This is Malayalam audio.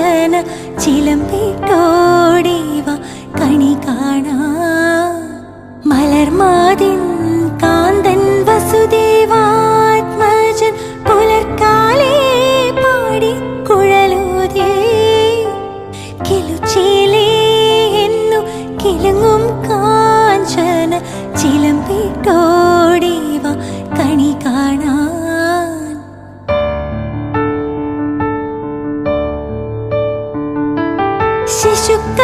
കാഞ്ചന ചിലമ്പിട്ടോടിവ കണി കാണാ മലർമാതിൻ കാന്തൻ വസുദേവാത്മജൻ പുലർക്കാലേ പാടി കുഴലൂതേ കിലുച്ചിലേ എന്നു കിലുങ്ങും കാഞ്ചന ചിലമ്പിട്ടോടിവ കണി കാണാൻ ശിശുക്ക